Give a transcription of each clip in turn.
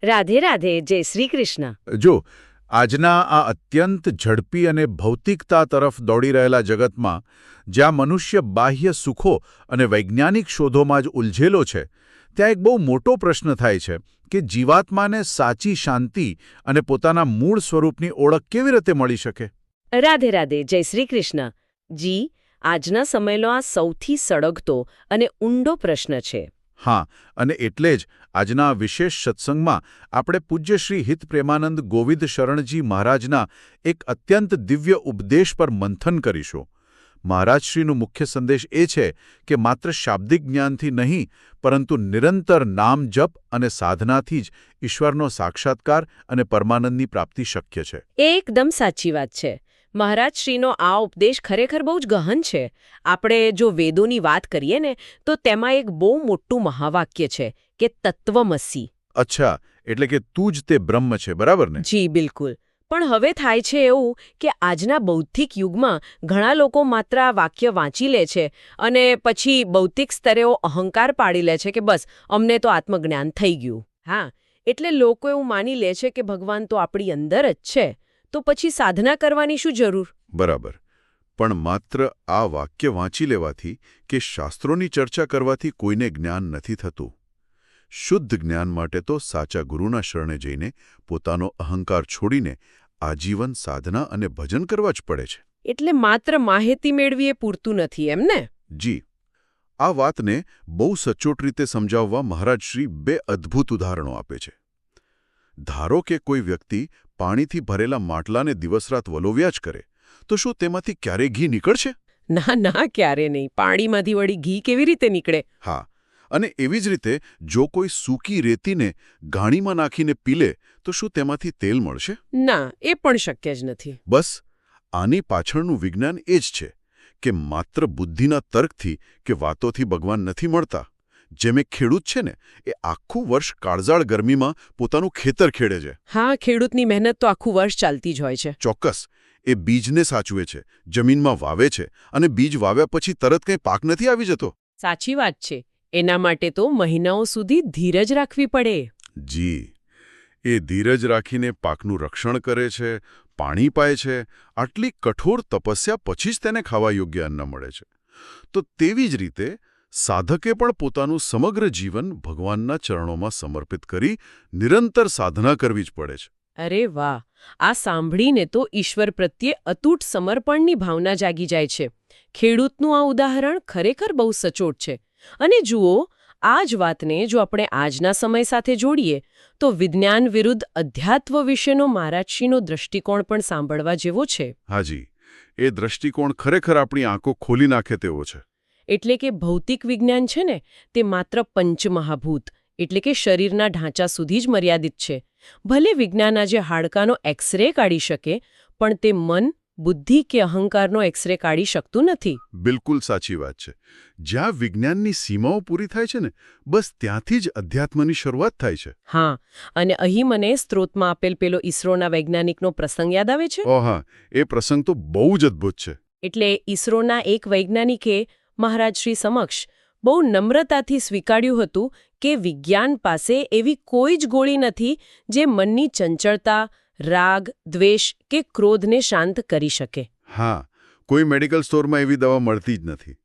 રાધે રાધે. જય શ્રી કૃષ્ણ. જો આજના આ અત્યંત ઝડપી અને ભૌતિકતા તરફ દોડી રહેલા જગતમાં જ્યાં મનુષ્ય બાહ્ય સુખો અને વૈજ્ઞાનિક શોધોમાં જ ઉલઝેલો છે, ત્યાં એક બહુ મોટો પ્રશ્ન થાય છે કે જીવાત્માને સાચી શાંતિ અને પોતાના મૂળ સ્વરૂપની ઓળખ કેવી રીતે મળી શકે? રાધે રાધે. જય શ્રી કૃષ્ણ. જી, આજના સમયનો આ સૌથી સળગતો અને ઊંડો પ્રશ્ન છે. હા, અને એટલે જ આજના આ વિશેષ સત્સંગમાં આપણે પૂજ્ય શ્રી હિત પ્રેમાનંદ ગોવિંદ શરણજી મહારાજના એક અત્યંત દિવ્ય ઉપદેશ પર મંથન કરીશું. મહારાજશ્રીનો મુખ્ય સંદેશ એ છે કે માત્ર શાબ્દિક જ્ઞાનથી નહીં, પરંતુ નિરંતર નામ જપ અને સાધનાથી જ ઈશ્વરનો સાક્ષાત્કાર અને પરમાનંદની પ્રાપ્તિ શક્ય છે. એકદમ સાચી વાત છે. મહારાજશ્રીનો આ ઉપદેશ ખરેખર બહુ જ ગહન છે. આપણે જો વેદોની વાત કરીએ ને તો તેમાં એક બહુ મોટું મહાવાક્ય છે કે તત્વમસી. અચ્છા, એટલે કે તું જ તે બ્રહ્મ છે, બરાબર ને? જી બિલકુલ. પણ હવે થાય છે એવું કે આજના બૌદ્ધિક યુગમાં ઘણા લોકો માત્ર આ વાક્ય વાંચી લે છે અને પછી બૌદ્ધિક સ્તરે અહંકાર પાડી લે છે કે બસ અમને તો આત્મજ્ઞાન થઈ ગયું. હા, એટલે લોકો એવું માની લે છે કે ભગવાન તો આપણી અંદર જ છે, તો પછી સાધના કરવાની શું જરૂર? બરાબર. પણ માત્ર આ વાક્ય વાંચી લેવાથી કે શાસ્ત્રોની ચર્ચા કરવાથી કોઈને જ્ઞાન નથી થતું. શુદ્ધ જ્ઞાન માટે તો સાચા ગુરુના શરણે જઈને પોતાનો અહંકાર છોડીને આજીવન સાધના અને ભજન કરવા જ પડે છે. એટલે માત્ર માહિતી મેળવી એ પૂરતું નથી, એમ ને? જી. આ વાતને બહુ સચોટ રીતે સમજાવવા મહારાજશ્રી બે અદ્ભુત ઉદાહરણો આપે છે. ધારો કે કોઈ વ્યક્તિ પાણીથી ભરેલા માટલાને દિવસરાત વલોવ્યા જ કરે, તો શું તેમાંથી ક્યારેય ઘી નીકળશે? ના ના, ક્યારે નહીં. પાણીમાંથી વળી ઘી કેવી રીતે નીકળે? હા, અને એવી જ રીતે જો કોઈ સૂકી રેતીને ગાણીમાં નાખીને પીલે તો શું તેમાંથી તેલ મળશે? ના, એ પણ શક્ય જ નથી. બસ આની પાછળનું વિજ્ઞાન એ જ છે કે માત્ર બુદ્ધિના તર્કથી કે વાતોથી ભગવાન નથી મળતા. જેમ એક ખેડૂત છે ને, એ આખું વર્ષ કાળઝાળ ગરમીમાં પોતાનું ખેતર ખેડે છે. હા, ખેડૂતની મહેનત તો આખું વર્ષ ચાલતી જ હોય છે. ચોક્કસ. એ બીજને સાચવે છે, જમીનમાં વાવે છે, અને બીજ વાવ્યા પછી તરત કંઈ પાક નથી આવી જતો. સાચી વાત છે. એના માટે તો મહિનાઓ સુધી ધીરજ રાખવી પડે. જી. એ ધીરજ રાખીને પાકનું રક્ષણ કરે છે, પાણી પાય છે. આટલી કઠોર તપસ્યા પછી જ તેને ખાવા યોગ્ય અન્ન મળે છે. તો તેવી જ રીતે સાધકે પણ પોતાનું સમગ્ર જીવન ભગવાનના ચરણોમાં સમર્પિત કરી નિરંતર સાધના કરવી જ પડે છે. અરે વાહ! આ સાંભળીને તો ઈશ્વર પ્રત્યે અતૂટ સમર્પણની ભાવના જાગી જાય છે. ખેડૂતનું આ ઉદાહરણ ખરેખર બહુ સચોટ છે. અને જુઓ, આ જ વાતને જો આપણે આજના સમય સાથે જોડીએ તો વિજ્ઞાન વિરુદ્ધ અધ્યાત્વ વિશેનો મહારાજશ્રીનો દૃષ્ટિકોણ પણ સાંભળવા જેવો છે. હાજી, એ દૃષ્ટિકોણ ખરેખર આપણી આંખો ખોલી નાખે તેવો છે. એટલે કે ભૌતિક વિજ્ઞાન છે ને, તે માત્ર પંચમહાભૂત એટલે કે શરીરના ઢાંચા સુધી જ મર્યાદિત છે. ભલે વિજ્ઞાન આજે હાડકાનો એક્સરે કાઢી શકે, પણ તે મન, બુદ્ધિ કે અહંકારનો એક્સરે કાઢી શકતું નથી. બિલકુલ સાચી વાત છે. જ્યાં વિજ્ઞાનની સીમાઓ પૂરી થાય છે ને, બસ ત્યાંથી જ અધ્યાત્મની શરૂઆત થાય છે. હા, અને અહીં મને સ્ત્રોતમાં આપેલ પેલો ઈસરોના વૈજ્ઞાનિકનો પ્રસંગ યાદ આવે છે. હા, એ પ્રસંગ તો બહુ જ અદ્ભુત છે. એટલે ઈસરોના એક વૈજ્ઞાનિકે મહારાજશ્રી સમક્ષ બહુ નમ્રતાથી સ્વીકાર્યું હતું કે વિજ્ઞાન પાસે એવી કોઈ જ ગોળી નથી જે મનની ચંચળતા, રાગ, દ્વેષ કે ક્રોધને શાંત કરી શકે. હા, કોઈ મેડિકલ સ્ટોરમાં એવી દવા મળતી જ નથી.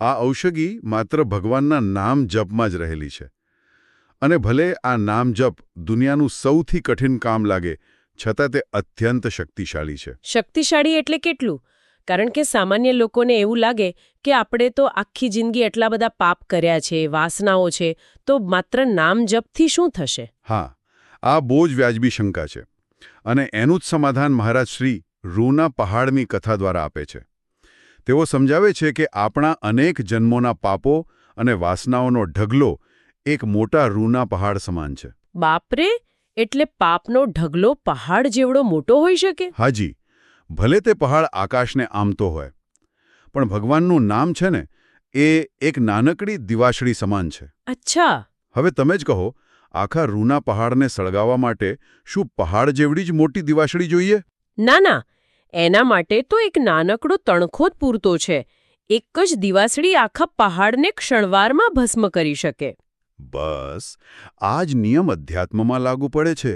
આ ઔષધિ માત્ર ભગવાનના નામ જપમાં જ રહેલી છે. અને ભલે આ નામ જપ દુનિયાનું સૌથી કઠિન કામ લાગે, છતાં તે અત્યંત શક્તિશાળી છે. શક્તિશાળી એટલે કેટલું? કારણ કે સામાન્ય લોકોને એવું લાગે કે આપણે તો આખી જિંદગી એટલા બધા પાપ કર્યા છે, વાસનાઓ છે, તો માત્ર નામ જપથી શું થશે? હા, આ બહુ જ વ્યાજબી શંકા છે. અને એનું જ સમાધાન મહારાજ શ્રી રૂના પહાડની કથા દ્વારા આપે છે. તેઓ સમજાવે છે કે આપણા અનેક જન્મોના પાપો અને વાસનાઓનો ઢગલો એક મોટા રૂના પહાડ સમાન છે. બાપરે! એટલે પાપનો ઢગલો પહાડ જેવડો મોટો હોઈ શકે? હાજી. ભલે તે પહાડ આકાશને આમતો હોય, પણ ભગવાનનું નામ છે ને, એ એક નાનકડી દિવાસળી સમાન છે. અચ્છા. હવે તમે જ કહો, આખા રૂના પહાડને સળગાવવા માટે શું પહાડ જેવડી જ મોટી દિવાસળી જોઈએ? ના ના, એના માટે તો એક નાનકડો તણખો જ પૂરતો છે. એક જ દિવાસળી આખા પહાડને ક્ષણવારમાં ભસ્મ કરી શકે. બસ આ જ નિયમ અધ્યાત્મમાં લાગુ પડે છે.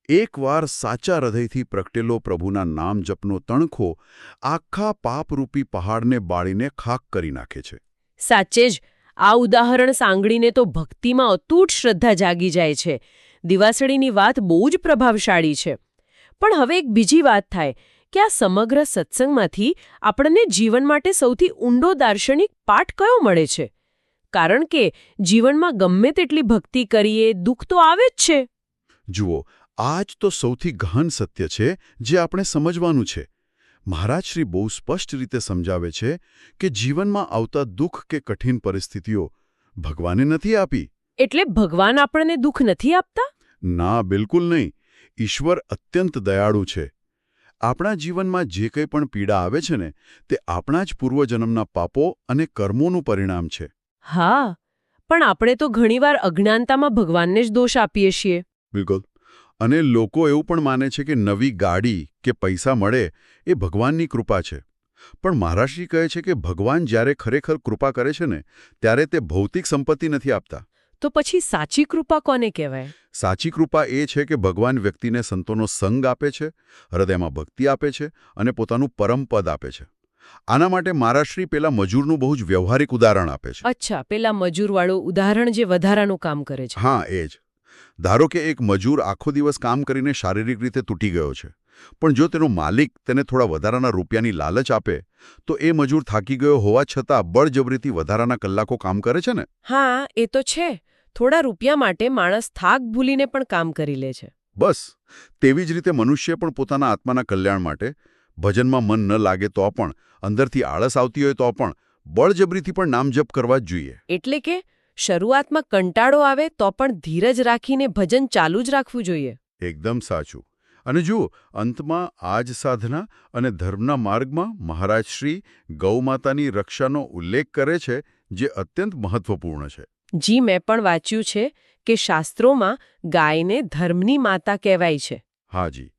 એકવાર સાચા હૃદયથી પ્રગટેલો પ્રભુના નામ જપનો તણખો આખા પાપરૂપી પહાડને બાળીને ખાક કરી નાખે છે. સાચે જ આ ઉદાહરણ સાંગળીને તો ભક્તિમાં અતૂટ શ્રદ્ધા જાગી જાય છે. દિવાસળીની વાત બહુ જ પ્રભાવશાળી છે. પણ હવે એક બીજી વાત થાય કે આ સમગ્ર સત્સંગમાંથી આપણને જીવન માટે સૌથી ઊંડો દાર્શનિક પાઠ કયો મળે છે? કારણ કે જીવનમાં ગમે તેટલી ભક્તિ કરીએ દુઃખ તો આવે જ છે. જુઓ, આ જ તો સૌથી ગહન સત્ય છે જે આપણે સમજવાનું છે. મહારાજ શ્રી બહુ સ્પષ્ટ રીતે સમજાવે છે કે જીવનમાં આવતા દુઃખ કે કઠિન પરિસ્થિતિઓ ભગવાને નથી આપી. એટલે ભગવાન આપણને દુઃખ નથી આપતા? ના, બિલકુલ નહીં. ઈશ્વર અત્યંત દયાળુ છે. આપણા જીવનમાં જે કંઈ પણ પીડા આવે છે ને તે આપણા જ પૂર્વજન્મના પાપો અને કર્મોનું પરિણામ છે. હા, પણ આપણે તો ઘણીવાર અજ્ઞાનતામાં ભગવાનને જ દોષ આપીએ છીએ. બિલકુલ. અને લોકો એવું પણ માને છે કે નવી ગાડી કે પૈસા મળે એ ભગવાનની કૃપા છે. પણ મહારાજશ્રી કહે છે કે ભગવાન જ્યારે ખરેખર કૃપા કરે છે ને ત્યારે તે ભૌતિક સંપત્તિ નથી આપતા. તો પછી સાચી કૃપા કોને કહેવાય? સાચી કૃપા એ છે કે ભગવાન વ્યક્તિને સંતોનો સંગ આપે છે, હૃદયમાં ભક્તિ આપે છે અને પોતાનું પરમ પદ આપે છે. આના માટે મહારાજશ્રી પેલા મજૂરનું બહુ જ વ્યવહારિક ઉદાહરણ આપે છે. અચ્છા, પેલા મજૂરવાળું ઉદાહરણ જે વધારાનું કામ કરે છે. હા, એ જ. ધારો કે એક મજૂર આખો દિવસ કામ કરીને શારીરિક રીતે તૂટી ગયો છે, પણ જો તેનો માલિક તેને થોડા વધારાના રૂપિયાની લાલચ આપે તો એ મજૂર થાકી ગયો હોવા છતાં બળજબરીથી વધારાના કલાકો કામ કરે છે ને? હા, એ તો છે. થોડા રૂપિયા માટે માણસ થાક ભૂલીને પણ કામ કરી લે છે. બસ તેવી જ રીતે મનુષ્ય પણ પોતાના આત્માના કલ્યાણ માટે ભજનમાં મન ન લાગે તો પણ, અંદરથી આળસ આવતી હોય તો પણ બળજબરીથી પણ નામ જપ કરવા જ જોઈએ. એટલે કે શરૂઆતમાં કંટાળો આવે તો પણ ધીરજ રાખીને ભજન ચાલુ જ રાખવું જોઈએ. એકદમ સાચું. અને જુઓ, અંતમાં આ જ સાધના અને ધર્મના માર્ગમાં મહારાજશ્રી ગૌમાતાની રક્ષાનો ઉલ્લેખ કરે છે જે અત્યંત મહત્વપૂર્ણ છે. જી, મેં પણ વાંચ્યું છે કે શાસ્ત્રોમાં ગાયને ધર્મની માતા કહેવાય છે. હાજી,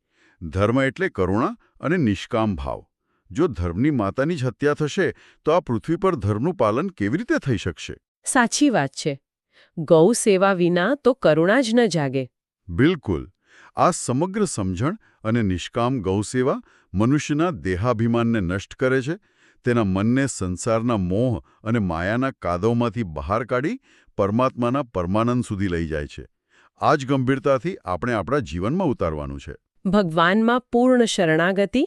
ધર્મ એટલે કરુણા અને નિષ્કામ ભાવ. જો ધર્મની માતાની જ હત્યા થશે તો આ પૃથ્વી પર ધર્મનું પાલન કેવી રીતે થઈ શકશે? સાચી વાત છે. ગૌ સેવા વિના તો કરુણા જ ન જાગે. બિલકુલ. આ સમગ્ર સમજણ અને નિષ્કામ ગૌસેવા મનુષ્યના દેહાભિમાનને નષ્ટ કરે છે, તેના મનને સંસારના મોહ અને માયાના કાદવમાંથી બહાર કાઢી પરમાત્માના પરમાનંદ સુધી લઈ જાય છે. આ જ ગંભીરતાથી આપણે આપણા જીવનમાં ઉતારવાનું છે. ભગવાનમાં પૂર્ણ શરણાગતિ,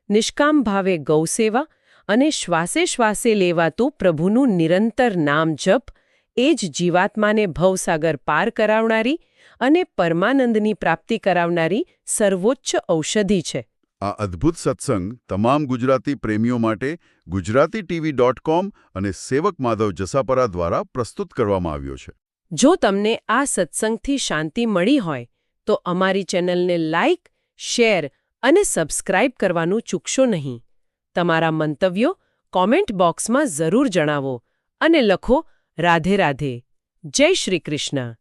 નિષ્કામ ભાવે ગૌસેવા અને શ્વાસે શ્વાસે લેવાતું પ્રભુનું નિરંતર નામ જપ એ જ જીવાત્માને ભવસાગર પાર કરાવનારી અને પરમાનંદની પ્રાપ્તિ કરાવનારી સર્વોચ્ચ ઔષધિ છે. આ અદ્ભુત સત્સંગ તમામ ગુજરાતી પ્રેમીઓ માટે gujaratiTV.com અને સેવક માધવ જસાપરા દ્વારા પ્રસ્તુત કરવામાં આવ્યો છે. જો તમને આ સત્સંગથી શાંતિ મળી હોય તો અમારી ચેનલને લાઇક, શેર અને સબસ્ક્રાઇબ કરવાનું ચૂકશો નહીં. તમારા મંતવ્યો કોમેન્ટ બોક્સમાં જરૂર જણાવો અને લખો રાધે રાધે. જય શ્રી કૃષ્ણ.